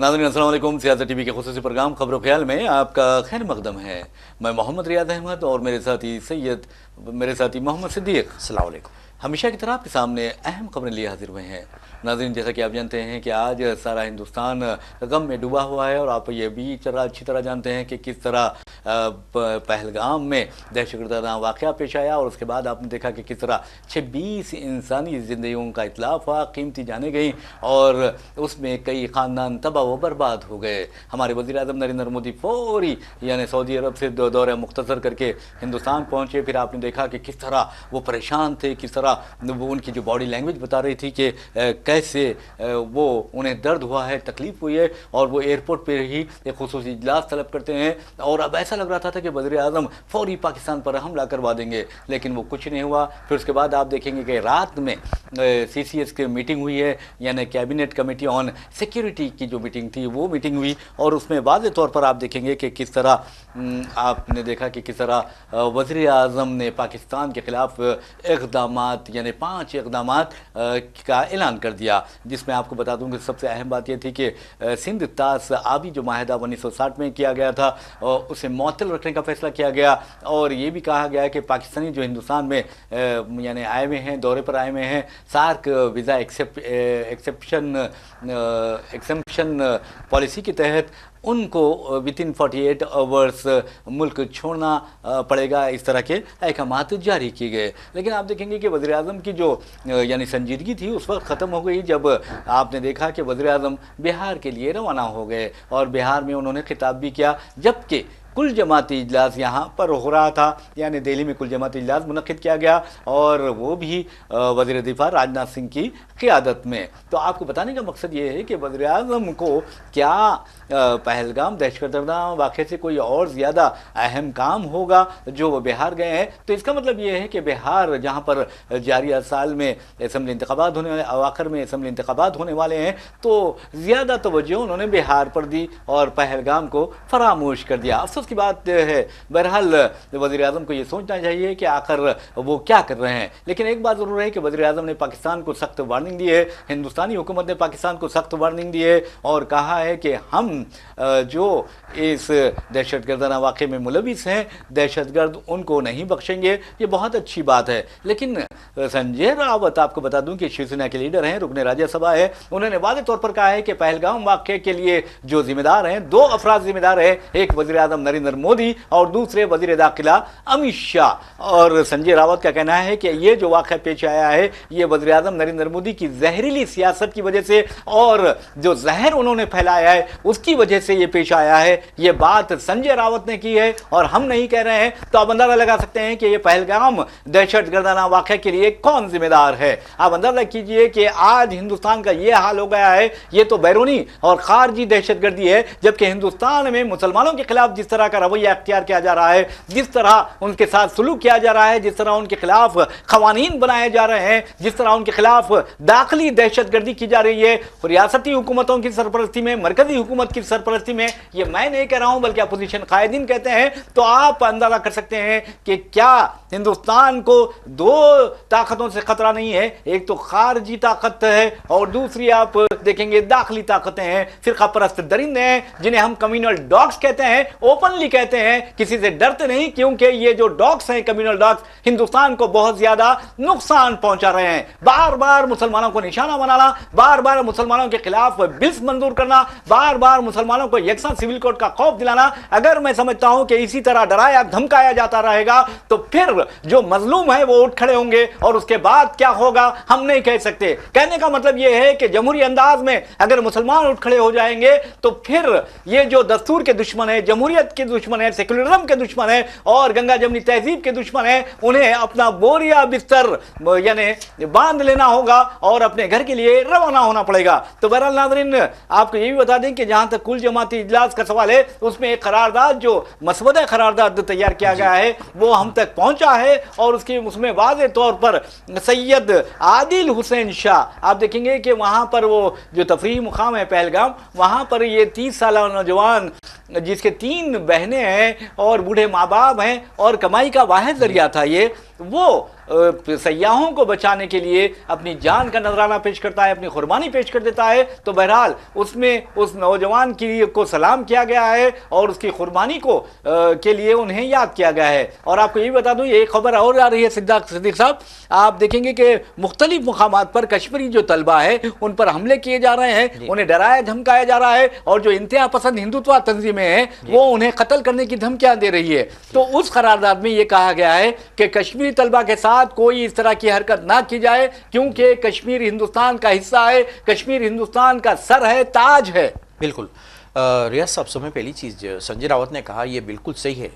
नाज़रीन अस्सलाम वालेकुम। सियासत टीवी के खुसूसी प्रोग्राम खबर ख्याल में आपका खैर मकदम है। मैं मोहम्मद रियाद अहमद और मेरे साथी मोहम्मद सिद्दीक। अस्सलाम वालेकुम। हमेशा की तरह आपके सामने अहम खबरें लिए हाजिर हुए हैं। नाज़रीन, जैसा कि आप जानते हैं कि आज सारा हिंदुस्तान गम में डूबा हुआ है और आप ये भी अच्छी तरह जानते हैं कि किस तरह पहलगाम में दहशतगर्दाना वाक़या पेश आया और उसके बाद आपने देखा कि किस तरह 26 इंसानी ज़िंदगियों का इतलाफ़ हुआ, कीमती जाने गई और उसमें कई ख़ानदान तबाह व बर्बाद हो गए। हमारे वज़ीर-ए-आज़म नरेंद्र मोदी फौरी यानी सऊदी अरब से दौरा मुख्तसर करके हिंदुस्तान पहुँचे। फिर आपने देखा कि किस तरह वो परेशान थे, किस तरह वो उनकी जो बॉडी लैंग्वेज बता रही थी कि कैसे वो उन्हें दर्द हुआ है, तकलीफ़ हुई है और वो एयरपोर्ट पर ही एक खुसूसी इजलास तलब करते हैं। और अब ऐसा लग रहा था कि वज़ीर-ए-आज़म फौरी पाकिस्तान पर हमला करवा देंगे, लेकिन वो कुछ नहीं हुआ। फिर उसके बाद आप देखेंगे कि रात में CCS की मीटिंग हुई है, यानी कैबिनेट कमेटी ऑन सिक्योरिटी की जो मीटिंग थी वो मीटिंग हुई और उसमें वाज़ेह तौर पर आप देखेंगे कि किस तरह आपने देखा कि किस तरह वज़ीर-ए-आज़म ने पाकिस्तान के ख़िलाफ़ इक़दामात यानी 5 इक़दामात का ऐलान कर दिया, जिसमें आपको बता दूं कि सबसे अहम बात यह थी कि सिंध तास आबी जो माहिदा 1960 में किया गया था उसे मअतल रखने का फैसला किया गया। और ये भी कहा गया है कि पाकिस्तानी जो हिंदुस्तान में यानी आए हुए हैं, दौरे पर आए हुए हैं, सार्क वीज़ा एक्सेप्शन पॉलिसी के तहत उनको विदिन 48 आवर्स मुल्क छोड़ना पड़ेगा। इस तरह के अहकामात जारी किए गए। लेकिन आप देखेंगे कि वज़ीर-ए-आज़म की जो यानी संजीदगी थी उस वक्त ख़त्म हो गई जब आपने देखा कि वज़ीर-ए-आज़म बिहार के लिए रवाना हो गए और बिहार में उन्होंने खिताब भी किया, जबकि कुल जमाती इजलास यहाँ पर हो रहा था, यानी दिल्ली में कुल जमाती इजलास मुनक़िद किया गया और वो भी वज़ीर दिफा राजनाथ सिंह की क़ियादत में। तो आपको बताने का मकसद ये है कि वज़ीर-ए-आज़म को क्या पहलगाम दहशतगर्दाना वाक़े से कोई और ज़्यादा अहम काम होगा जो वो बिहार गए हैं। तो इसका मतलब ये है कि बिहार जहाँ पर जारी साल में असम्बली इंतख़ाबात आखिर में असम्बली इंतख़ाबात होने वाले हैं, तो ज़्यादा तवज्जो उन्होंने बिहार पर दी और पहलगाम को फरामोश कर दिया। अफसोस की बात है। बहरहाल वज़ीर-ए-आज़म को ये सोचना चाहिए कि आखिर वो क्या कर रहे हैं। लेकिन एक बात ज़रूर है कि वज़ीर-ए-आज़म ने पाकिस्तान को सख्त वार्निंग दी है, हिंदुस्तानी हुकूमत ने पाकिस्तान को सख्त वार्निंग दी है और कहा है कि हम जो इस दहशतगर्दाना वाक़े में मुलविस हैं, दहशतगर्द उनको नहीं बख्शेंगे। ये बहुत अच्छी बात है। लेकिन संजय रावत, आपको बता दूं कि शिवसेना के लीडर हैं, रुकने राज्यसभा है, उन्होंने वाज़ेह तौर पर कहा है कि पहलगाम वाक़े के लिए जो जिम्मेदार हैं, 2 अफराद जिम्मेदार हैं, एक वज़ीर-ए-आज़म नरेंद्र मोदी और दूसरे वज़ीर दाखिला अमित शाह। और संजय रावत का कहना है कि ये जो वाक़या पेश आया है ये वज़ीर-ए-आज़म नरेंद्र मोदी की जहरीली सियासत की वजह से और जो जहर उन्होंने फैलाया है उसकी वजह से ये पेश आया है। ये बात संजय रावत ने की है और हम नहीं कह रहे हैं। तो आप अंदाजा लगा सकते हैं कि ये पहलगाम दहशतगर्दाना वाक़े के लिए कौन जिम्मेदार है। आप अंदाजा कीजिए कि आज हिंदुस्तान का ये हाल हो गया है। ये तो बैरूनी और खारजी दहशतगर्दी है, जबकि हिंदुस्तान में मुसलमानों के खिलाफ जिस तरह का रवैया अख्तियार किया जा रहा है, जिस तरह उनके साथ सुलूक किया जा रहा है, जिस तरह उनके खिलाफ क़वानीन बनाए जा रहे हैं, जिस तरह उनके खिलाफ दाखिली दहशतगर्दी की जा रही है रियासती हुकूमतों की सरपरस्ती में, मरकजी हुकूमत की सरपरस्ती में, ये मैं नहीं कह रहा हूं बल्कि अपोजिशन कायदीन कहते हैं। तो आप अंदाजा कर सकते हैं कि क्या हिंदुस्तान को 2 ताकतों से खतरा नहीं है। एक तो खारजी ताकत है और दूसरी आप देखेंगे दाखिली ताकतें हैं, फिरका परस्त दरिंदे हैं जिन्हें हम कम्युनल डॉग्स कहते हैं, ओपनली कहते हैं, किसी से डरते नहीं, क्योंकि ये जो डॉग्स हैं, कम्युनल डॉग्स, हिंदुस्तान को बहुत ज्यादा नुकसान पहुंचा रहे हैं। बार बार मुसलमानों को निशाना बनाना, बार बार मुसलमानों के खिलाफ बिल्स मंजूर करना, बार बार मुसलमानों को यकसा सिविल कोड का खौफ दिलाना। अगर मैं समझता हूं कि इसी तरह डराया धमकाया जाता रहेगा तो फिर जो मजलूम है वो उठ खड़े होंगे और उसके बाद क्या होगा हम नहीं कह सकते। कहने का मतलब यह है कि जमहूरी अंदाज में अगर मुसलमान उठ खड़े हो जाएंगे तो फिर ये जो दस्तूर के दुश्मन है, जमहूरियत के दुश्मन है, सेकुलरिज्म के दुश्मन है और गंगा जमनी तहजीब के दुश्मन है, उन्हें अपना बोरिया बिस्तर यानी बांध लेना होगा और अपने घर के लिए रवाना होना पड़ेगा। तो बहरहाल नाज़रीन, आपको ये भी बता दें कि जहां تک کل جماعتی اجلاس کا سوال ہے اس میں ایک قرارداد جو مسودہ قرارداد تیار کیا گیا ہے وہ ہم تک پہنچا ہے، اور اس میں واضح طور پر سید عادل حسین شاہ آپ دیکھیں گے کہ وہاں پر وہ جو تفریحی مقام ہے پہلگام، وہاں پر یہ 30 سالہ نوجوان جس کے 3 بہنیں ہیں اور بوڑھے ماں باپ ہیں اور کمائی کا واحد ذریعہ تھا یہ، وہ سیاحوں کو بچانے کے لیے اپنی جان کا نذرانہ پیش کرتا ہے، اپنی قربانی پیش کر دیتا ہے۔ تو بہرحال اس میں اس نوجوان کو سلام کیا گیا ہے اور اس کی قربانی کے لیے انہیں یاد کیا گیا ہے۔ اور آپ کو یہ بتا دوں، یہ ایک خبر اور آ رہی ہے صدیق صاحب، آپ دیکھیں گے کہ مختلف مقامات پر کشمیری جو طلبہ ہے ان پر حملے کیے جا رہے ہیں، انہیں ڈرایا دھمکایا جا رہا ہے، اور جو انتہا پسند ہندوتوا تنظیمیں ہیں وہ انہیں قتل کرنے کی دھمکیاں دے رہی ہے۔ تو اس قرارداد میں یہ کہا گیا ہے کہ کشمیری طلبہ کے ساتھ کوئی اس طرح کی حرکت نہ کی جائے، کیونکہ کشمیر ہندوستان کا حصہ ہے، کشمیر ہندوستان کا سر ہے، تاج ہے۔ بالکل ریاض صاحب، سب سے پہلی چیز سنجے راوت نے کہا یہ بالکل صحیح ہے۔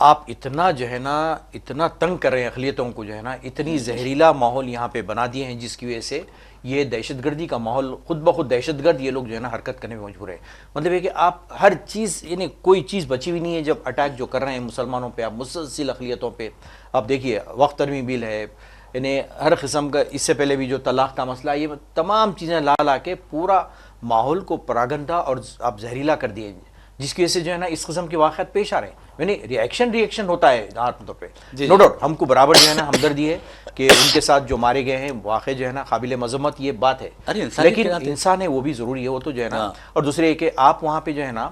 آپ اتنا جو ہے نا اتنا تنگ کر رہے ہیں اقلیتوں کو، جو ہے نا اتنی زہریلا ماحول یہاں پہ بنا دیے ہیں جس کی وجہ سے یہ دہشت گردی کا ماحول خود بخود دہشت گرد یہ لوگ جو ہے نا حرکت کرنے میں مجبور ہے۔ مطلب ہے کہ آپ ہر چیز یعنی کوئی چیز بچی ہوئی نہیں ہے جب اٹیک جو کر رہے ہیں مسلمانوں پہ، آپ مسلسل اقلیتوں پہ۔ آپ دیکھیے وقت ترمی بل ہے، یعنی ہر قسم کا، اس سے پہلے بھی جو طلاق کا مسئلہ، یہ تمام چیزیں لا کے پورا ماحول کو پراگندہ اور آپ زہریلا کر دیے، جس کی وجہ سے جو ہے نا اس قسم کے واقعات پیش آ رہے ہیں۔ یعنی ریئیکشن ہوتا ہے عام طور پہ، نو ڈاؤٹ ہم کو برابر جو ہے نا ہمدردی ہے کہ ان کے ساتھ جو مارے گئے ہیں واقع جو ہے نا قابل مذمت یہ بات ہے، لیکن انسان ہے وہ بھی ضروری ہے، وہ تو جو ہے نا۔ اور دوسرے یہ کہ آپ وہاں پہ جو ہے نا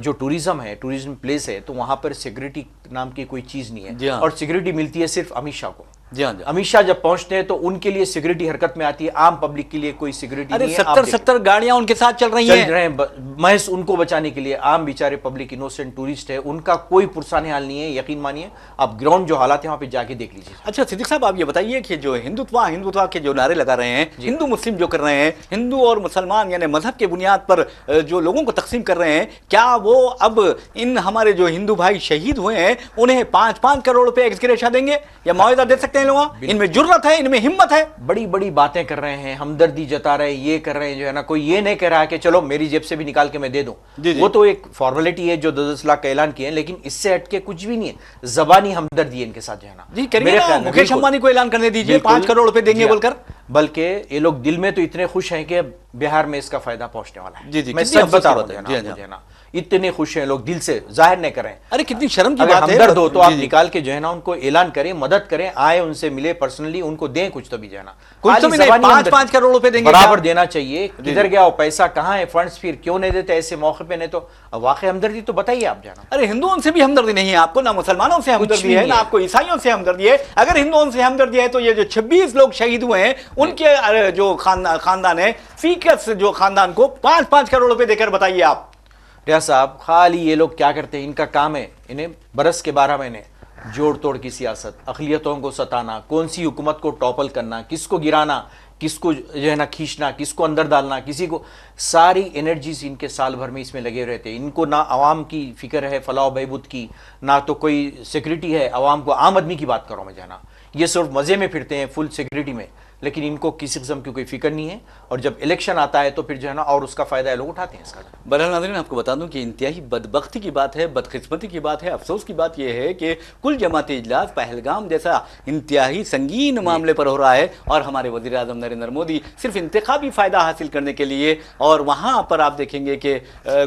جو ٹوریزم پلیس ہے تو وہاں پر سیکورٹی نام کی کوئی چیز نہیں ہے، اور سیکورٹی ملتی ہے صرف امت شاہ کو۔ امت شاہ جب پہنچتے ہیں تو ان کے لیے سیکورٹی حرکت میں آتی ہے، عام پبلک کے لیے کوئی سیکورٹی نہیں ہے۔ 70 گاڑیاں ان کے ساتھ چل رہی ہیں محض ان کو بچانے کے لیے، عام بیچارے پبلک انوسنٹ ٹورسٹ ہے، ان کا کوئی پرسان حال نہیں ہے۔ یقین مانیے آپ گراؤنڈ جو حالات ہیں وہاں پہ جا کے دیکھ لیجیے۔ اچھا صدیق صاحب، آپ یہ بتائیے کہ جو ہندوتوا کے جو نعرے لگا رہے ہیں، ہندو مسلم جو کر رہے ہیں، ہندو اور مسلمان یعنی مذہب کے بنیاد پر جو لوگوں کو تقسیم کر رہے ہیں، کیا وہ اب ان ہمارے جو ہندو بھائی شہید ہوئے ہیں انہیں 5-5 کروڑ روپے ایکس گریشیا دیں گے یا معاوضہ دے سکتے ہیں لوگ؟ ان میں جرت ہے، ان میں ہمت ہے، بڑی بڑی باتیں کر رہے ہیں، ہمدردی جتا رہے ہیں، یہ کر رہے ہیں، جو ہے نا کوئی یہ نہیں کہہ رہا کہ چلو میری جیب سے بھی نکال کے میں دے دوں۔ وہ تو ایک فارمیلٹی ہے جو 10 لاکھ کا اعلان کیے ہیں، لیکن اس سے ہٹ کے کچھ بھی نہیں ہے، زبانی ہمدردی ہے ان کے ساتھ جو ہے نا۔ جی کریے نا، مکیش امبانی کو اعلان کرنے دیجیے 5 کروڑ روپے دیں گے بول کر۔ بلکہ یہ لوگ دل میں تو اتنے خوش ہیں کہ بہار میں اس کا فائدہ پہنچنے والا ہے۔ جی میں سچ بتا رہا ہوں نا، اتنے خوش ہیں لوگ، دل سے ظاہر نہیں کر رہے ہیں۔ ارے کتنی شرم کی اگر بات ہے، ہمدرد ہو تو آپ نکال کے جو ہے نا ان کو اعلان کریں، مدد کریں، آئے ان سے ملے، پرسنلی ان کو دیں کچھ تو بھی جو ہے نا، کچھ تو بھی نہیں، 5-5 کروڑ روپے دیں گے برابر دینا چاہیے۔ کدھر گیا وہ پیسہ، کہاں ہے فنڈز، پھر کیوں نہیں دیتے ایسے موقع پہ؟ نہیں تو واقع ہمدردی تو بتائیے آپ جانا۔ ارے ہندوؤں سے بھی ہمدردی نہیں ہے آپ کو، نہ مسلمانوں سے ہمدردی ہے، نہ آپ کو عیسائیوں سے ہمدردی ہے۔ اگر ہندوؤں سے ہمدردی ہے تو یہ جو 26 لوگ شہید ہوئے ہیں ان کے جو خاندان ہے، فیکس جو خاندان کو 5-5 کروڑ روپے دے کر بتائیے آپ۔ ریاض صاحب خالی یہ لوگ کیا کرتے ہیں، ان کا کام ہے انہیں برس کے 12 مہینے جوڑ توڑ کی سیاست، اقلیتوں کو ستانا، کون سی حکومت کو ٹاپل کرنا، کس کو گرانا، کس کو جو ہے نا کھینچنا، کس کو اندر ڈالنا، کسی کو، ساری انرجیز ان کے سال بھر میں اس میں لگے رہتے ہیں۔ ان کو نہ عوام کی فکر ہے فلاح و بہبود کی، نہ تو کوئی سیکورٹی ہے عوام کو، عام آدمی کی بات کروں میں جو ہے نا، یہ صرف مزے میں پھرتے ہیں فل سیکورٹی میں، لیکن ان کو کسی قسم کی کوئی فکر نہیں ہے، اور جب الیکشن آتا ہے تو پھر جو ہے نا اور اس کا فائدہ لوگ اٹھاتے ہیں اس کا۔ بہرحال ناظرین، آپ کو بتا دوں کہ انتہائی بدبختی کی بات ہے، بدقسمتی کی بات ہے، افسوس کی بات یہ ہے کہ کل جماعتی اجلاس پہلگام جیسا انتہائی سنگین معاملے پر ہو رہا ہے، اور ہمارے وزیر اعظم نریندر مودی صرف انتخابی فائدہ حاصل کرنے کے لیے، اور وہاں پر آپ دیکھیں گے کہ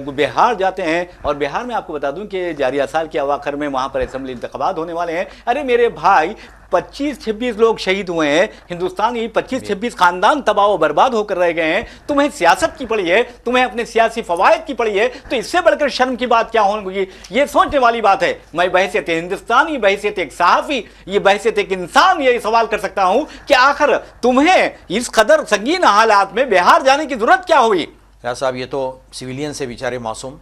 بہار جاتے ہیں، اور بہار میں آپ کو بتا دوں کہ جاریہ سال کے اواخر میں وہاں پر اسمبلی انتخابات ہونے والے ہیں۔ ارے میرے بھائی، 25-26 لوگ شہید ہوئے ہیں، ہندوستان کی 25-26 خاندان تباہ و برباد ہو کر رہ گئے ہیں۔ تمہیں سیاست کی پڑی ہے، تمہیں اپنے سیاسی فوائد کی پڑی ہے، تو اس سے بڑھ کر شرم کی بات کیا ہوگی؟ یہ سوچنے والی بات ہے۔ میں بحیثیت ہندوستانی، بحیثیت ایک صحافی، یہ بحیثیت ایک انسان یہ سوال کر سکتا ہوں کہ آخر تمہیں اس قدر سنگین حالات میں بہار جانے کی ضرورت کیا ہوئی؟ ریاض صاحب یہ تو سویلین سے بیچارے معصوم،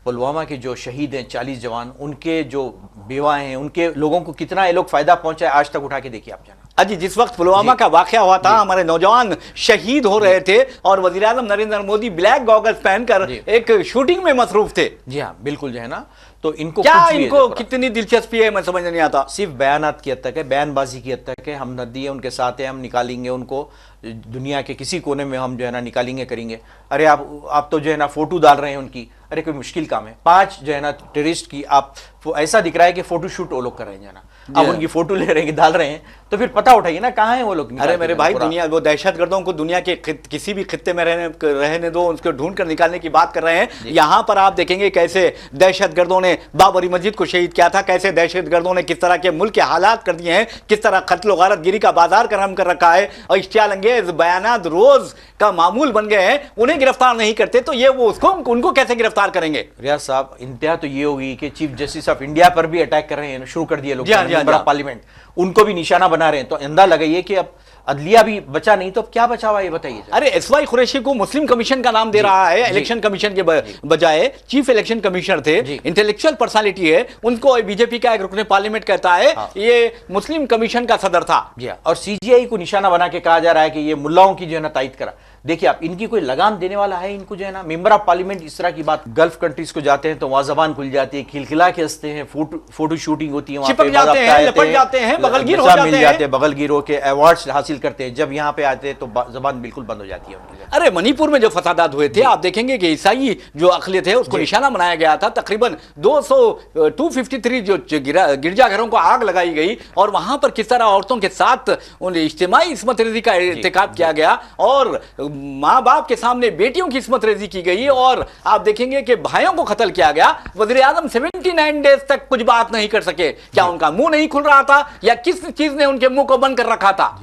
पुलवामा के जो शहीद हैं 40 जवान, उनके जो बेवा हैं, उनके लोगों को कितना ये लोग फायदा पहुंचा है आज तक उठा के देखिए आप जाना। अजी जिस वक्त पुलवामा का वाकया हुआ था, हमारे नौजवान शहीद हो रहे थे और वजीर आजम नरेंद्र मोदी ब्लैक गॉगल्स पहनकर एक शूटिंग में मसरूफ थे। जी हाँ, बिल्कुल जो है ना, तो इनको क्या कुछ भी इनको कितनी दिलचस्पी है, मैं समझ नहीं आता। सिर्फ बयानात की हद तक है, बयानबाजी की हद तक है। हमदर्दी है उनके साथ है, हम निकालेंगे उनको दुनिया के किसी कोने में, हम जो है ना निकालेंगे करेंगे। अरे आप तो जो है ना फोटो डाल रहे हैं उनकी, अरे कोई मुश्किल काम है। 5 जो है ना टेररिस्ट की आप ऐसा दिख रहा है कि फोटो शूट वो लोग कर रहे हैं ना, आप उनकी फोटो ले रहे हैं, डाल रहे हैं, तो फिर पता उठाइए ना कहाँ है वो लोग। अरे मेरे भाई, दुनिया वो दहशतगर्दों को दुनिया के किसी भी खित्ते में रहने दो, उसको ढूंढ कर निकालने की बात कर रहे हैं। यहाँ पर आप देखेंगे कैसे दहशतगर्दों ने बाबरी मस्जिद को शहीद किया था, कैसे दहशतगर्दों ने किस तरह के मुल्क के हालात कर दिए हैं, किस तरह कत्ल गारत गिरी का बाजार करम कर रखा है, और इश्तियाल अंगेज बयानात रोज का मामूल बन गए हैं। उन्हें गिरफ्तार नहीं करते तो ये वो उनको कैसे गिरफ्तार करेंगे? रियाज साहब, इंतहा तो ये होगी कि चीफ जस्टिस ऑफ इंडिया पर भी अटैक कर रहे हैं, शुरू कर दिए लोग, मेंबर ऑफ पार्लियामेंट, उनको भी निशाना बना रहे हैं। तो अंदाजा लगाइए कि अब अदलिया भी बचा नहीं तो अब क्या बचा हुआ, ये बताइए। अरे एसवाई कुरैशी को मुस्लिम कमीशन का नाम दे रहा है, इलेक्शन कमीशन के बजाय चीफ इलेक्शन कमिश्नर थे, इंटेलेक्चुअल पर्सनालिटी है, उनको बीजेपी का एक रुकने पार्लियामेंट कहता है ये मुस्लिम कमीशन का सदर था। और सीजीआई को निशाना बना के कहा जा रहा है कि ये मुल्लाओं की जो है ना तायद करा। देखिए आप, इनकी कोई लगाम देने वाला है इनको जो है ना? मेंबर ऑफ पार्लियामेंट इस तरह की बात, गल्फ कंट्रीज को जाते हैं तो वहां जबान खुल जाती है, खिलखिला के हंसते हैं, फोटो शूटिंग होती है, चिपक जाते हैं, लपट जाते हैं, बगलगीर हो जाते हैं, बगलगीर होके अवार्ड्स हासिल करते हैं। जब यहाँ पे आते हैं तो जबान बिल्कुल बंद हो जाती है उनकी। अरे मणिपुर में जो फसादात हुए थे, आप देखेंगे कि ईसाई जो अक़लियत है उसको निशाना बनाया गया था। तकरीबन 253 जो गिरजाघरों को आग लगाई गई और वहां पर किस तरह औरतों के साथ उन इज्तिमाई इस्मत रेजी का इर्तिकाब किया गया और माँ बाप के सामने बेटियों की इस्मत रेजी की गई और आप देखेंगे कि भाइयों को कत्ल किया गया। वज़ीर आज़म 79 डेज तक कुछ बात नहीं कर सके। क्या उनका मुंह नहीं खुल रहा था या किस चीज ने उनके मुंह को बंद कर रखा था?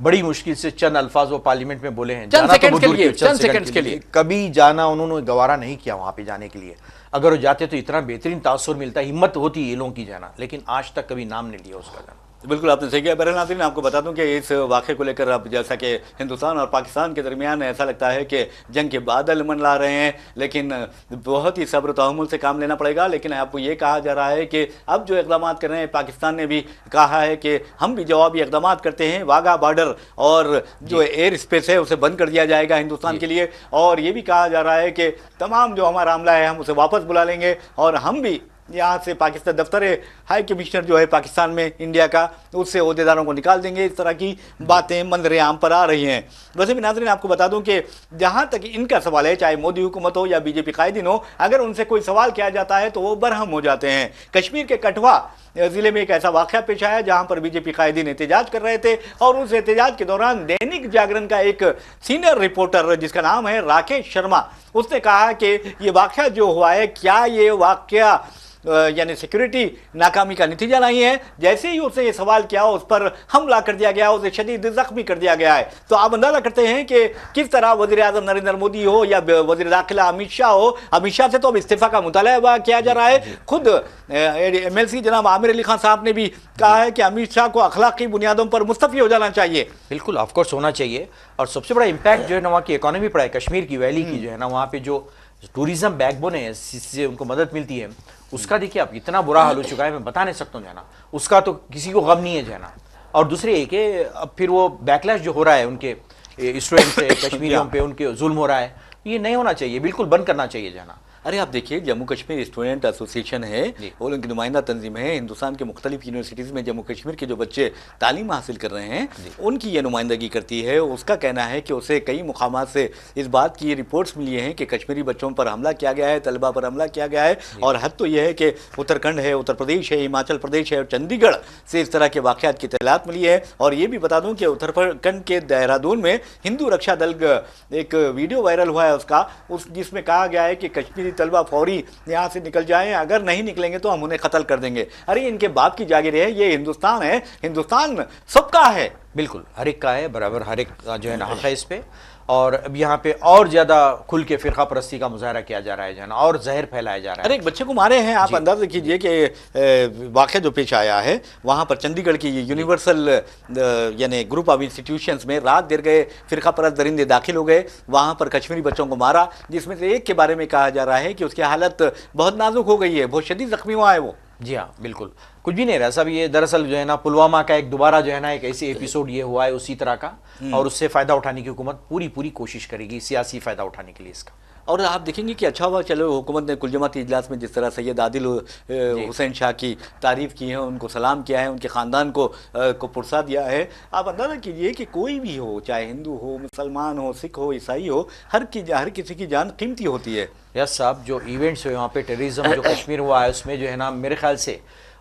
बड़ी मुश्किल से चंद अल्फाज वो पार्लियामेंट में बोले हैं, चंद सेकंड्स के लिए। कभी जाना उन्होंने गवारा नहीं किया वहां पे जाने के लिए। अगर वो जाते तो इतना बेहतरीन तासुर मिलता, हिम्मत होती ये लोगों की जाना, लेकिन आज तक कभी नाम नहीं लिया उसका जाना। बिल्कुल आपने सही किया। बहरहाल नाज़रीन, आपको बता दूं कि इस वाक़े को लेकर अब जैसा कि हिंदुस्तान और पाकिस्तान के दरमियान ऐसा लगता है कि जंग के बादल मंडरा रहे हैं, लेकिन बहुत ही सब्र तहम्मुल से काम लेना पड़ेगा। लेकिन आपको ये कहा जा रहा है कि अब जो इक़दाम कर रहे हैं, पाकिस्तान ने भी कहा है कि हम भी जवाबी इक़दाम करते हैं। वाघा बॉर्डर और जो एयर स्पेस है उसे बंद कर दिया जाएगा हिंदुस्तान के लिए, और ये भी कहा जा रहा है कि तमाम जो हमारा अमला है हम उसे वापस बुला लेंगे और हम भी यहाँ से पाकिस्तान दफ्तर हाई कमिश्नर जो है पाकिस्तान में इंडिया का, उससे ओहदेदारों को निकाल देंगे। इस तरह की बातें मंजर आम पर आ रही हैं। वैसे भी नाज़रीन, आपको बता दूं कि जहाँ तक इनका सवाल है, चाहे मोदी हुकूमत हो या बीजेपी कायदीन हो, अगर उनसे कोई सवाल किया जाता है तो वो बरहम हो जाते हैं। कश्मीर के कठुआ ज़िले में एक ऐसा वाक़या पेश आया जहाँ पर बीजेपी कायदीन एहतजाज कर रहे थे और उस एहतजाज के दौरान दैनिक जागरण का एक सीनियर रिपोर्टर जिसका नाम है राकेश शर्मा, उसने कहा कि ये वाक़या जो हुआ है, क्या ये वाक़या यानी सिक्योरिटी नाकामी का नतीजा नहीं है? जैसे ही उसने ये सवाल किया उस पर हमला कर दिया गया, उसे शदीद जख्मी कर दिया गया है। तो आप अंदाजा करते हैं कि किस तरह वज़ीर आज़म नरेंद्र मोदी हो या वज़ीर दाखिला अमित शाह हो, अमित शाह से तो अब इस्तीफ़ा का मुतालबा किया जा रहा है। खुद MLC जनाब आमिर अली खान साहब ने भी कहा है कि अमित शाह को अखलाकी बुनियादों पर मुस्तफ़ी हो जाना चाहिए। बिल्कुल, ऑफकोर्स होना चाहिए। और सबसे बड़ा इम्पैक्ट जो है ना वहाँ की इकॉनमी पड़ा है, कश्मीर की वैली की जो है ना, वहाँ पे जो टूरिज्म बैकबोन है, जिससे उनको मदद मिलती है, उसका देखिए आप इतना बुरा हाल हो चुका है, मैं बता नहीं सकता हूँ जाना, उसका तो किसी को गम नहीं है जाना। और दूसरे एक है, अब फिर वो बैकलैश जो हो रहा है उनके स्टूडेंट पे, कश्मीरियों पे उनके जुल्म हो रहा है, ये नहीं होना चाहिए, बिल्कुल बंद करना चाहिए जाना। अरे आप देखिए, जम्मू कश्मीर स्टूडेंट एसोसिएशन है और उनकी नुमाइंदा तंजीम है। हिंदुस्तान के मुख्तलिफ यूनिवर्सिटीज़ में जम्मू कश्मीर के जो बच्चे तालीम हासिल कर रहे हैं उनकी ये नुमाइंदगी करती है। उसका कहना है कि उसे कई मुकामात से इस बात की रिपोर्ट्स मिली हैं कि कश्मीरी बच्चों पर हमला किया गया है, तलबा पर हमला किया गया है। और हद तो यह है कि उत्तराखंड है, उत्तर प्रदेश है, हिमाचल प्रदेश है और चंडीगढ़ से इस तरह के वाक़यात की इत्तलात मिली है। और ये भी बता दूँ कि उत्तराखंड के देहरादून में हिंदू रक्षा दल एक वीडियो वायरल हुआ है उसका, जिसमें कहा गया है कि कश्मीरी तलबा फौरी यहाँ से निकल जाएं, अगर नहीं निकलेंगे तो हम उन्हें कत्ल कर देंगे। अरे इनके बाप की जागीर है, ये हिंदुस्तान है, हिंदुस्तान सबका है। बिल्कुल, हर एक का है बराबर, हर एक जो है ना हक है इस पे। اور اب یہاں پہ اور زیادہ کھل کے فرقہ پرستی کا مظاہرہ کیا جا رہا ہے جو ہے نا، اور زہر پھیلایا جا رہا ارے ہے. ایک بچے کو مارے ہیں آپ اندازہ کیجئے کہ واقعہ جو پیش آیا ہے وہاں پر چندی گڑھ کی یونیورسل یعنی گروپ آف انسٹیٹیوشنز میں رات دیر گئے فرقہ پرست درندے داخل ہو گئے، وہاں پر کشمیری بچوں کو مارا، جس میں سے ایک کے بارے میں کہا جا رہا ہے کہ اس کی حالت بہت نازک ہو گئی ہے، بہت شدید زخمی ہوا ہے وہ. جی ہاں بالکل کچھ بھی نہیں رہا صاحب. یہ دراصل جو ہے نا پلوامہ کا ایک دوبارہ جو ہے نا ایک ایسی ایپیسوڈ یہ ہوا ہے اسی طرح کا، اور اس سے فائدہ اٹھانے کی حکومت پوری کوشش کرے گی سیاسی فائدہ اٹھانے کے لیے اس کا. اور آپ دیکھیں گے کہ اچھا ہوا چلو حکومت نے کل جماعتی اجلاس میں جس طرح سید عادل حسین شاہ کی تعریف کی ہے، ان کو سلام کیا ہے، ان کے خاندان کو پرسا دیا ہے. آپ اندازہ کیجئے کہ کوئی بھی ہو، چاہے ہندو ہو، مسلمان ہو، سکھ ہو، عیسائی ہو، ہر کسی کی جان قیمتی ہوتی ہے. یس صاحب جو ایونٹس ہوئے وہاں پہ ٹیررزم جو کشمیر ہوا ہے اس میں جو ہے نا میرے خیال سے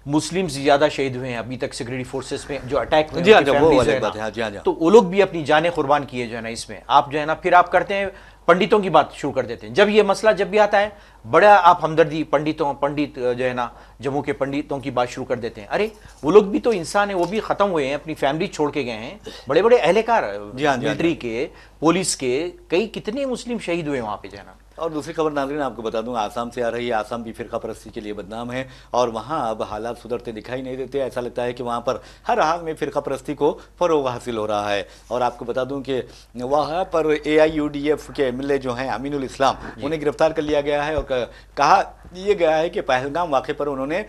مسلم زیادہ شہید ہوئے ہیں ابھی تک سیکورٹی فورسز میں جو اٹیک ہوئے ہیں، تو وہ لوگ بھی اپنی جانیں قربان کیے جو ہے نا اس میں. آپ جو ہے نا پھر آپ کرتے ہیں پنڈتوں کی بات شروع کر دیتے ہیں. جب یہ مسئلہ جب بھی آتا ہے بڑا آپ ہمدردی پنڈت جو ہے نا جموں کے پنڈتوں کی بات شروع کر دیتے ہیں. ارے وہ لوگ بھی تو انسان ہیں، وہ بھی ختم ہوئے ہیں، اپنی فیملی چھوڑ کے گئے ہیں، بڑے بڑے اہلکار ملٹری کے، پولیس کے، کتنے مسلم شہید ہوئے وہاں پہ جو ہے نا. اور دوسری خبر ناظرین آپ کو بتا دوں آسام سے آ رہی ہے. آسام بھی فرقہ پرستی کے لیے بدنام ہے اور وہاں اب حالات سدھرتے دکھائی نہیں دیتے. ایسا لگتا ہے کہ وہاں پر ہر حال میں فرقہ پرستی کو فروغ حاصل ہو رہا ہے. اور آپ کو بتا دوں کہ وہاں پر AIUDF کے MLA جو ہیں امین الاسلام انہیں گرفتار کر لیا گیا ہے اور کہا یہ گیا ہے کہ پہلگام واقعے پر انہوں نے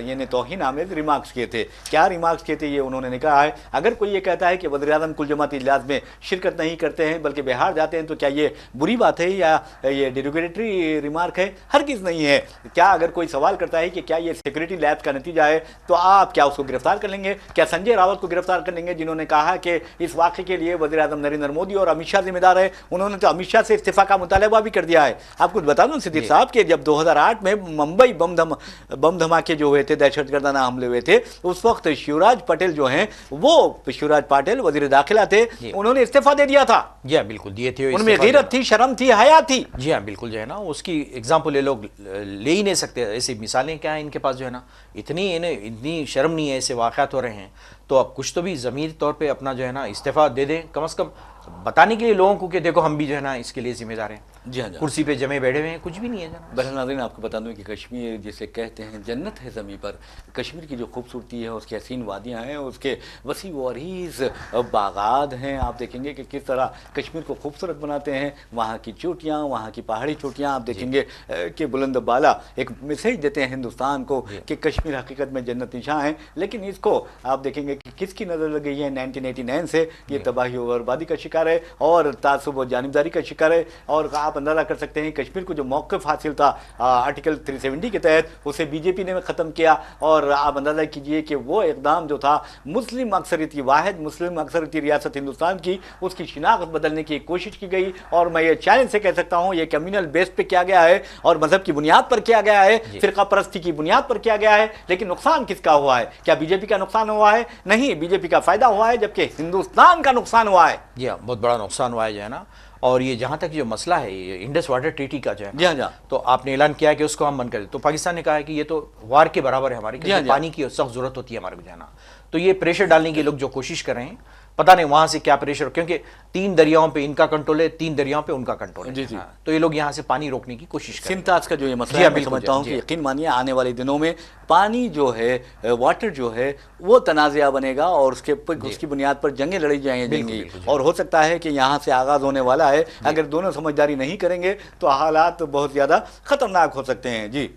یعنی توہین آمیز ریمارکس کیے تھے. کیا ریمارکس کیے تھے یہ انہوں نے کہا ہے. اگر کوئی یہ کہتا ہے کہ وزیر اعظم کل جماعتی اجلاس میں شرکت نہیں کرتے ہیں بلکہ بہار جاتے ہیں تو کیا یہ بری بات ہے یا یہ ڈیروگیٹری ریمارک ہے؟ ہرگز نہیں ہے. کیا اگر کوئی سوال کرتا ہے کہ کیا یہ سیکورٹی لیب کا نتیجہ ہے تو آپ کیا اس کو گرفتار کر لیں گے؟ کیا سنجے راوت کو گرفتار کر لیں گے جنہوں نے کہا کہ اس واقعے کے لیے وزیر اعظم نریندر مودی اور امت شاہ ذمہ دار ہے؟ انہوں نے تو امت شاہ سے استعفیٰ کا مطالبہ بھی کر دیا ہے. آپ کو بتا دوں صدیق صاحب کہ جب 2008 میں ممبئی بم دھماکے جو ہوئے تھے، دہشت گردانہ حملے ہوئے تھے، اس وقت شیوراج پٹیل جو ہیں وہ شیوراج پٹیل وزیر داخلہ تھے، انہوں نے استعفیٰ دے دیا تھا. جی ہاں بالکل دیے تھے. ان میں غیرت تھی، شرم تھی، حیا تھی. جی ہاں بالکل جو ہے نا اس کی ایگزامپل یہ لوگ لے ہی نہیں سکتے. ایسی مثالیں کیا ہیں ان کے پاس جو ہے نا، اتنی شرم نہیں ہے، ایسے واقعات ہو رہے ہیں. تو اب کچھ تو بھی ضمیری طور پہ اپنا جو ہے نا استعفیٰ دے دیں کم از کم، بتانے کے لیے لوگوں کو کہ دیکھو ہم بھی جو ہے نا اس کے لیے ذمہ دار ہیں. جی ہاں کرسی پہ جمے بیٹھے ہوئے ہیں، کچھ بھی نہیں ہے جناب. بہرحال ناظرین آپ کو بتا دوں کہ کشمیر جسے کہتے ہیں جنت ہے زمین پر، کشمیر کی جو خوبصورتی ہے، اس کی حسین وادیاں ہیں، اس کے وسیع و عریض باغات ہیں. آپ دیکھیں گے کہ کس طرح کشمیر کو خوبصورت بناتے ہیں. وہاں کی چوٹیاں، وہاں کی پہاڑی چوٹیاں آپ دیکھیں گے کہ بلند بالا ایک میسیج دیتے ہیں ہندوستان کو کہ کشمیر حقیقت میں جنت نشاں ہے. لیکن اس کو آپ دیکھیں گے کہ کس کی نظر لگ گئی ہے 1989 سے یہ تباہی و بربادی کا شکار ہے اور تعصب و جانبداری کا شکار ہے. اور آپ اندازہ کر سکتے ہیں کشمیر کو جو موقف حاصل تھا آرٹیکل 370 کے تحت، اسے بی جے پی نے ختم کیا. اور آپ اندازہ کیجئے کہ وہ اقدام جو تھا مسلم اکثریتی واحد مسلم اکثریتی ریاست ہندوستان کی، اس کی شناخت بدلنے کی کوشش کی گئی. اور میں یہ چیلنج سے کہہ سکتا ہوں یہ کمیونل بیس پہ کیا گیا ہے اور مذہب کی بنیاد پر کیا گیا ہے، فرقہ پرستی کی بنیاد پر کیا گیا ہے. لیکن نقصان کس کا ہوا ہے؟ کیا بی جے پی کا نقصان ہوا ہے؟ نہیں، بی جے پی کا فائدہ ہوا ہے، جبکہ ہندوستان کا نقصان ہوا ہے. جی ہاں بہت بڑا نقصان ہوا ہے جو ہے نا. اور یہ جہاں تک جو مسئلہ ہے یہ انڈس واٹر ٹریٹی کا جو ہے تو آپ نے اعلان کیا کہ اس کو ہم بند کریں. تو پاکستان نے کہا ہے کہ یہ تو وار کے برابر ہے ہمارے، کیونکہ پانی کی سخت ضرورت ہوتی ہے ہمارے کو جانا. تو یہ پریشر ڈالنے کے لوگ جو کوشش کر رہے ہیں، پتہ نہیں وہاں سے کیا پریشر، کیونکہ 3 دریاؤں پہ ان کا کنٹرول ہے، 3 دریاؤں پہ ان کا کنٹرول ہے. تو یہ لوگ یہاں سے پانی روکنے کی کوشش کر رہے ہیں. سمتاز کا جو یہ مسئلہ ہے میں سمجھتا ہوں کہ یقین مانیے آنے والے دنوں میں پانی جو ہے، واٹر جو ہے وہ تنازعہ بنے گا اور اس کی بنیاد پر جنگیں لڑی جائیں گی. اور ہو سکتا ہے کہ یہاں سے آغاز ہونے والا ہے. اگر دونوں سمجھداری نہیں کریں گے تو حالات بہت زیادہ خطرناک ہو سکتے ہیں. جی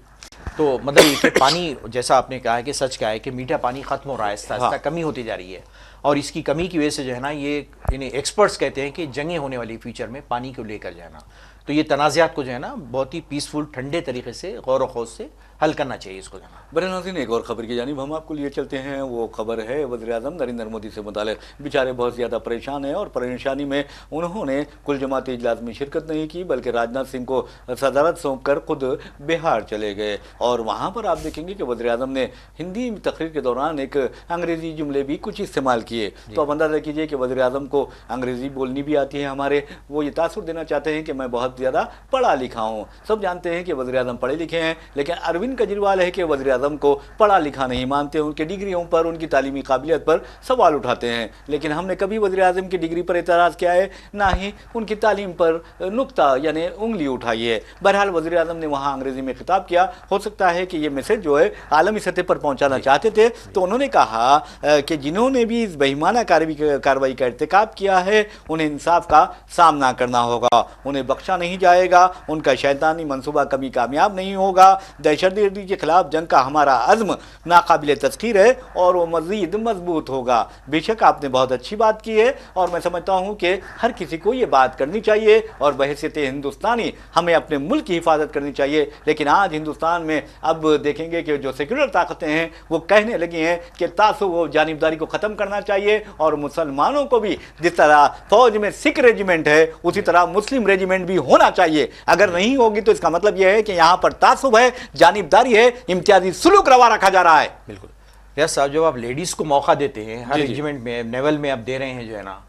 تو مطلب یہ کہ پانی جیسا آپ نے کہا ہے کہ سچ کہا ہے کہ میٹھا پانی ختم ہو رہا ہے، آہستہ آہستہ کمی ہوتی جا رہی ہے. اور اس کی کمی کی وجہ سے جو ہے نا یہ ایکسپرٹس کہتے ہیں کہ جنگیں ہونے والی فیوچر میں پانی کو لے کر جانا. تو یہ تنازعات کو جو ہے نا بہت ہی پیسفل ٹھنڈے طریقے سے غور و خوض سے حل کرنا چاہیے اس کو جانا. برے ناظرین ایک اور خبر کی جانب ہم آپ کو لیے چلتے ہیں. وہ خبر ہے وزیر اعظم نریندر مودی سے متعلق. بیچارے بہت زیادہ پریشان ہیں اور پریشانی میں انہوں نے کل جماعتی اجلاس میں شرکت نہیں کی بلکہ راجناتھ سنگھ کو صدارت سونپ کر خود بہار چلے گئے. اور وہاں پر آپ دیکھیں گے کہ وزیر اعظم نے ہندی تقریر کے دوران ایک انگریزی جملے بھی کچھ استعمال کیے. تو اب اندازہ کیجئے کہ وزیر اعظم کو انگریزی بولنی بھی آتی ہے ہمارے. وہ یہ تاثر دینا چاہتے ہیں کہ میں بہت बहुत ज़्यादा पढ़ा लिखा हूँ। सब जानते हैं कि वज़ीर आज़म पढ़े लिखे हैं, लेकिन अरविंद केजरीवाल है कि वज़ीर आज़म को पढ़ा लिखा नहीं मानते, उनके डिग्रियों पर, उनकी तालीमी काबिलियत पर सवाल उठाते हैं। लेकिन हमने कभी वज़ीर आज़म की डिग्री पर एतराज़ किया है, ना ही उनकी तालीम पर नुक्ता यानी उंगली उठाई है। बहरहाल वज़ीर आज़म ने वहाँ अंग्रेज़ी में खिताब किया। हो सकता है कि ये मैसेज जो है आलमी सतह पर पहुँचाना चाहते थे। तो उन्होंने कहा कि जिन्होंने भी इस बेईमाना कार्रवाई का इर्तिकाब किया है उन्हें इंसाफ का सामना करना होगा, उन्हें बख्शा नहीं जाएगा, उनका शैतानी मंसूबा कभी कामयाब नहीं होगा। दहशतगर्दी के खिलाफ जंग का हमारा अज़्म नाकाबिल तस्खीर है और वो मज़ीद मजबूत होगा। बेशक आपने बहुत अच्छी बात की है और मैं समझता हूँ कि हर किसी को ये बात करनी चाहिए और बहैसियत हिंदुस्तानी हमें अपने मुल्क की हिफाजत करनी चाहिए। लेकिन आज हिंदुस्तान में अब देखेंगे कि जो सेक्युलर ताकतें हैं वो कहने लगी हैं कि तासुब व जानिबदारी को ख़त्म करना चाहिए और मुसलमानों को भी जिस तरह फौज में सिख रेजिमेंट है उसी तरह मुस्लिम रेजिमेंट भी होना चाहिए। अगर नहीं होगी तो इसका मतलब यह है कि यहाँ पर तासुब है, जानिबदारी है, इम्तियाजी सुलूक रवा रखा जा रहा है। बिल्कुल रियाज साहब, जब आप लेडीज़ को मौका देते हैं हर रेजिमेंट में, नेवल में आप दे रहे हैं जो है ना,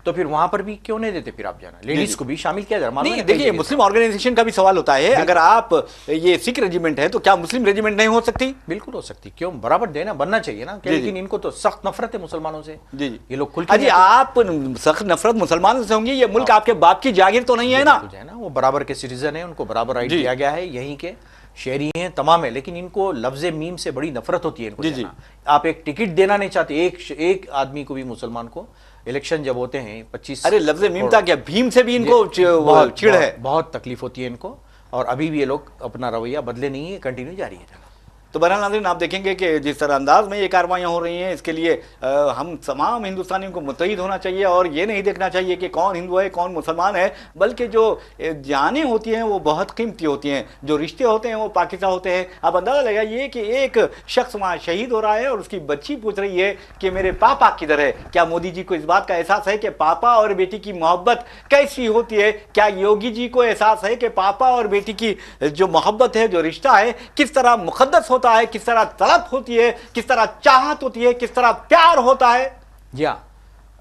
तो फिर वहां पर भी क्यों नहीं देते फिर आप जाना, लेडीज को भी शामिल किया जा रहा है? नहीं देखिए, मुस्लिम ऑर्गेनाइजेशन का भी सवाल होता है। अगर आप ये सिख रेजिमेंट है तो क्या मुस्लिम रेजिमेंट नहीं हो सकती? बिल्कुल हो सकती, क्यों, बराबर देना बनना चाहिए ना। लेकिन इनको तो सख्त नफरत है मुसलमानों से। जी ये लोग खुल के आप सख्त नफरत मुसलमानों से होंगी, ये मुल्क आपके बाप की जागीर तो नहीं है ना। वो बराबर के सिटीजन है, उनको बराबर राइट दिया गया है, यहीं के शहरी हैं तमाम है, लेकिन इनको लफ्ज मीम से बड़ी नफरत होती है इनको। आप एक टिकट देना नहीं चाहते एक आदमी को भी, मुसलमान को। इलेक्शन जब होते हैं 25, अरे लफ्ज मीम था क्या, भीम से भी इनको चिढ़ है, बहुत तकलीफ होती है इनको। और अभी भी ये लोग अपना रवैया बदले नहीं है, कंटिन्यू जारी है। तो बहरहाल नाज़रीन, आप देखेंगे कि जिस तरह अंदाज में ये कार्रवाइयाँ हो रही हैं, इसके लिए हम तमाम हिंदुस्तानियों को मुत्तहिद होना चाहिए और ये नहीं देखना चाहिए कि कौन हिंदू है कौन मुसलमान है, बल्कि जो जानें होती हैं वो बहुत कीमती होती हैं, जो रिश्ते होते हैं वो पाकिज़ा होते हैं। आप अंदाज़ा लगाइए कि एक शख्स वहाँ शहीद हो रहा है और उसकी बच्ची पूछ रही है कि मेरे पापा किधर है। क्या मोदी जी को इस बात का एहसास है कि पापा और बेटी की मोहब्बत कैसी होती है? क्या योगी जी को एहसास है कि पापा और बेटी की जो मोहब्बत है, जो रिश्ता है, किस तरह मुक़द्दस होता है, किस तरह तड़प होती है, किस तरह चाहत होती है, किस तरह प्यार होता है? जी हाँ,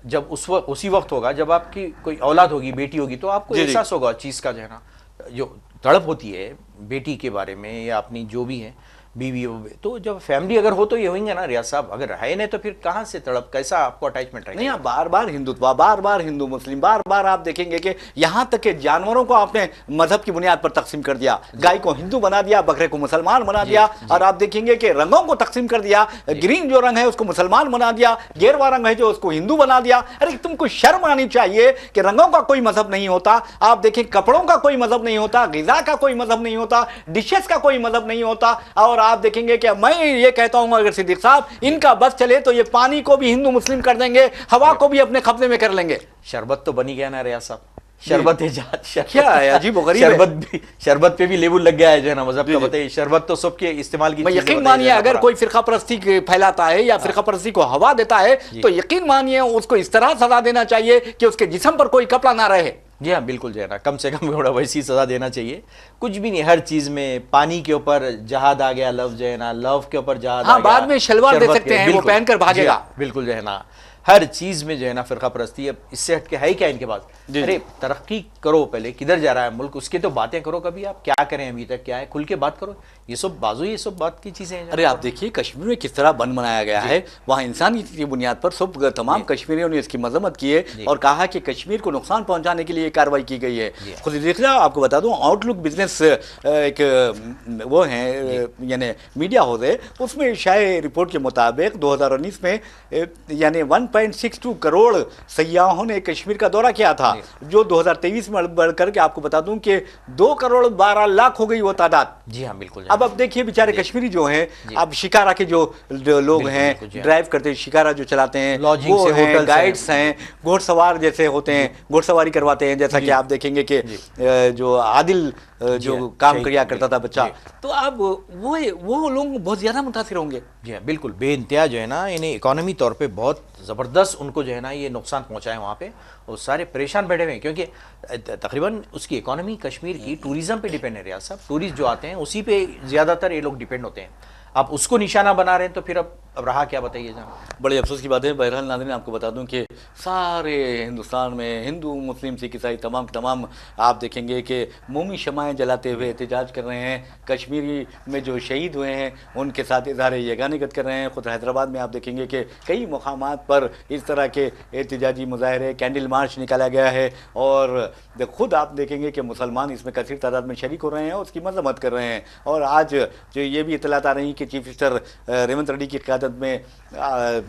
जब उसी वक्त होगा जब आपकी कोई औलाद होगी, बेटी होगी, तो आपको एहसास होगा चीज़ का, जो है ना, जो तड़प होती है बेटी के बारे में या अपनी जो भी है बीवी हो। तो जब फैमिली अगर हो तो ये होंगे ना रियाज साहब, अगर है नहीं तो फिर कहाँ से तड़प, कैसा आपको अटैचमेंट रहेगा? नहीं, आप बार बार हिंदुत्व, बार बार हिंदू मुस्लिम, बार बार आप देखेंगे कि यहाँ तक के जानवरों को आपने मजहब की बुनियाद पर तकसीम कर दिया। गाय को हिंदू बना दिया, बकरे को मुसलमान बना दिया, और आप देखेंगे कि रंगों को तकसीम कर दिया। ग्रीन जो रंग है उसको मुसलमान बना दिया, गेरवा रंग है जो उसको हिंदू बना दिया। अरे तुमको शर्म आनी चाहिए कि रंगों का कोई मजहब नहीं होता। आप देखें, कपड़ों का कोई मजहब नहीं होता, ग़िज़ा का कोई मजहब नहीं होता, डिशेस का कोई मजहब नहीं होता। और आप देखेंगे कि मैं ये कहता हूं, अगर सिद्दीक साहब इनका बस चले तो ये पानी को भी हिंदू मुस्लिम कर देंगे, हवा को भी अपने कब्जे में कर लेंगे। शरबत तो बनी गया ना रियाज साहब, शरबत है क्या है, अजीब गरीब शरबत शरबत पे भी लेबल लग गया है जो है ना मजहब का। बताइए, शरबत तो सबके इस्तेमाल की, यकीन मानिए अगर कोई फिरका परस्ती फैलाता है या फिरका परस्ती को हवा देता है तो यकीन मानिए उसको इस तरह सजा देना चाहिए कि उसके जिस्म पर कोई कपड़ा ना रहे। जी हाँ, बिल्कुल जो है ना, कम से कम थोड़ा वैसी सजा देना चाहिए। कुछ भी नहीं, हर चीज में पानी के ऊपर जहाद आ गया, लव जो है ना, लव के ऊपर जहाद आ गया। बाद में शलवार दे सकते हैं, वो पहनकर भागेगा। बिल्कुल जो है ना, हर चीज में जो है ना फिरका परस्ती। अब इससे हटके है क्या इनके पास? अरे तरक्की करो, पहले किधर जा रहा है मुल्क उसकी तो बातें करो। कभी आप क्या करें, अभी तक क्या है, खुल के बात करो। ये सब बाजू, ये सब बात की चीजें हैं। अरे आप देखिए कश्मीर में किस तरह बन बनाया गया है, वहाँ इंसानी की बुनियाद पर सब तमाम कश्मीरियों ने इसकी मजम्मत की है और कहा कि कश्मीर को नुकसान पहुंचाने के लिए कार्रवाई की गई है। खुद देखना, आपको बता दूं, आउटलुक बिजनेस एक वो है यानी मीडिया हाउस है, उसमें शायद रिपोर्ट के मुताबिक 2019 में यानी 1.62 करोड़ सयाहों ने कश्मीर का दौरा किया था, जो 2023 में बढ़कर के आपको बता दूं कि 2 करोड़ 12 लाख हो गई वो तादाद। जी हाँ, बिल्कुल। अब देखिए बेचारे कश्मीरी जो हैं, अब शिकारा के जो लोग हैं, ड्राइव करते हैं, शिकारा जो चलाते हैं, वो हैं, गाइड्स हैं, घोड़सवार जैसे होते हैं, घोड़सवारी करवाते हैं, जैसा कि आप देखेंगे कि जो आदिल जो काम किया करता था बच्चा, तो अब वो लोग बहुत ज्यादा मुतासिर होंगे। जी हाँ, बिल्कुल बेइंतहा जो है ना, इन्हें इकोनॉमी तौर पे बहुत ज़बरदस्त उनको जो है ना ये नुकसान पहुंचा है वहाँ पे, और सारे परेशान बैठे हुए हैं क्योंकि तकरीबन उसकी इकोनॉमी कश्मीर की टूरिज़्म पे डिपेंड है रियाज साहब। टूरिस्ट जो आते हैं उसी पे ज़्यादातर ये लोग डिपेंड होते हैं। आप उसको निशाना बना रहे हैं तो फिर अब اب رہا کیا بتائیے جناب؟ بڑے افسوس کی بات ہے بہرحال ناظرین آپ کو بتا دوں کہ سارے ہندوستان میں ہندو مسلم سکھ عیسائی تمام آپ دیکھیں گے کہ مومی شمعیں جلاتے ہوئے احتجاج کر رہے ہیں، کشمیری میں جو شہید ہوئے ہیں ان کے ساتھ اظہار یگانگت کر رہے ہیں۔ خود حیدرآباد میں آپ دیکھیں گے کہ کئی مقامات پر اس طرح کے احتجاجی مظاہرے کینڈل مارچ نکالا گیا ہے، اور خود آپ دیکھیں گے کہ مسلمان اس میں کثیر تعداد میں شریک ہو رہے ہیں اور اس کی مذمت کر رہے ہیں۔ اور آج جو یہ بھی اطلاعات آ رہی ہیں کہ چیف منسٹر ریونت ریڈی کی قیادت میں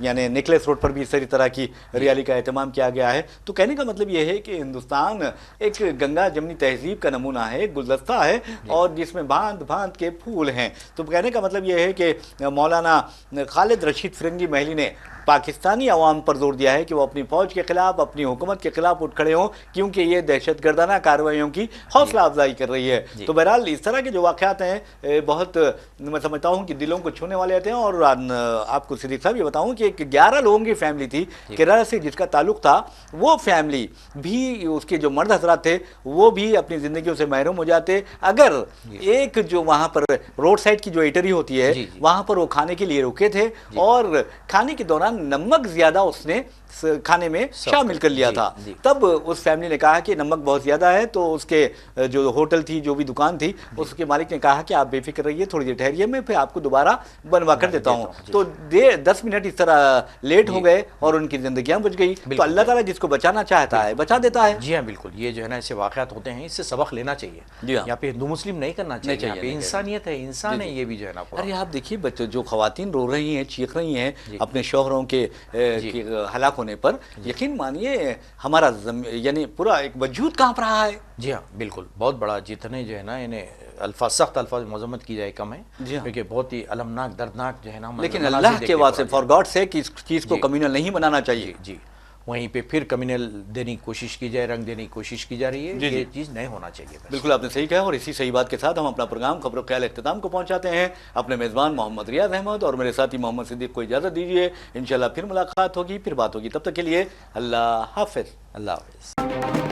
یعنی نیکلیس روڈ پر بھی اس طرح کی ریالی کا اہتمام کیا گیا ہے۔ تو کہنے کا مطلب یہ ہے کہ ہندوستان ایک گنگا جمنی تہذیب کا نمونہ ہے، ایک گلدستہ ہے، اور جس میں بھانت بھانت کے پھول ہیں۔ تو کہنے کا مطلب یہ ہے کہ مولانا خالد رشید فرنگی محلی نے پاکستانی عوام پر زور دیا ہے کہ وہ اپنی فوج کے خلاف، اپنی حکومت کے خلاف اٹھ کھڑے ہوں، کیونکہ یہ دہشت گردانہ کارروائیوں کی حوصلہ افزائی کر رہی ہے۔ تو بہرحال اس طرح کے جو واقعات ہیں بہت میں سمجھتا ہوں کہ دلوں کو چھونے والے ہوتے ہیں۔ اور آپ کو صدیق صاحب یہ بتاؤں کہ ایک 11 لوگوں کی فیملی تھی کیرالہ سے جس کا تعلق تھا، وہ فیملی بھی، اس کے جو مرد حضرات تھے وہ بھی اپنی زندگیوں سے محروم ہو جاتے اگر ایک جو وہاں پر روڈ سائڈ کی جو ایٹری ہوتی ہے وہاں پر وہ کھانے کے لیے رکے تھے، اور کھانے کے دوران نمک زیادہ اس نے کھانے میں شامل کر لیا تھا۔ تب اس فیملی نے کہا کہ نمک بہت زیادہ ہے، تو اس کے جو ہوٹل تھی، جو بھی دکان تھی، اس کے مالک نے کہا کہ آپ بے فکر رہیے، تھوڑی دیر ٹھہریے، میں پھر آپ کو دوبارہ بنوا کر دیتا ہوں۔ تو 10 منٹ اس طرح لیٹ ہو گئے اور ان کی زندگیاں بچ گئی۔ تو اللہ تعالیٰ جس کو بچانا چاہتا ہے بچا دیتا ہے۔ جی ہاں بالکل، یہ جو ہے نا ایسے واقعات ہوتے ہیں، اس سے سبق لینا چاہیے۔ یہاں پہ ہندو مسلم نہیں کرنا چاہیے، یہاں پہ انسانیت ہے، انسان ہے، یہ بھی جو ہے نا۔ ارے آپ دیکھیے بچے جو خواتین رو رہی ہیں، چیخ رہی ہیں اپنے شوہروں کے ہلاک ہونے پر، یقین مانیے ہمارا یعنی پورا ایک وجود کانپ رہا ہے۔ جی ہاں بالکل، بہت بڑا، جتنے جو ہے نا انہیں الفاظ، سخت الفاظ مذمت کی جائے کم ہے، کیونکہ بہت ہی المناک، دردناک جو ہے نا۔ لیکن اللہ کے واسطے فار گاڈ سیک اس چیز کو کمیونل نہیں بنانا چاہیے۔ جی، وہیں پہ پھر کمیونل دینے کی کوشش کی جائے، رنگ دینے کی کوشش کی جا رہی ہے، یہ چیز نہیں ہونا چاہیے۔ بالکل آپ نے صحیح کہا، اور اسی صحیح بات کے ساتھ ہم اپنا پروگرام خبر و خیال اختتام کو پہنچاتے ہیں۔ اپنے میزبان محمد ریاض احمد اور میرے ساتھی محمد صدیق کو اجازت دیجیے، انشاءاللہ پھر ملاقات ہوگی، پھر بات ہوگی، تب تک کے لیے اللہ حافظ۔ اللہ حافظ۔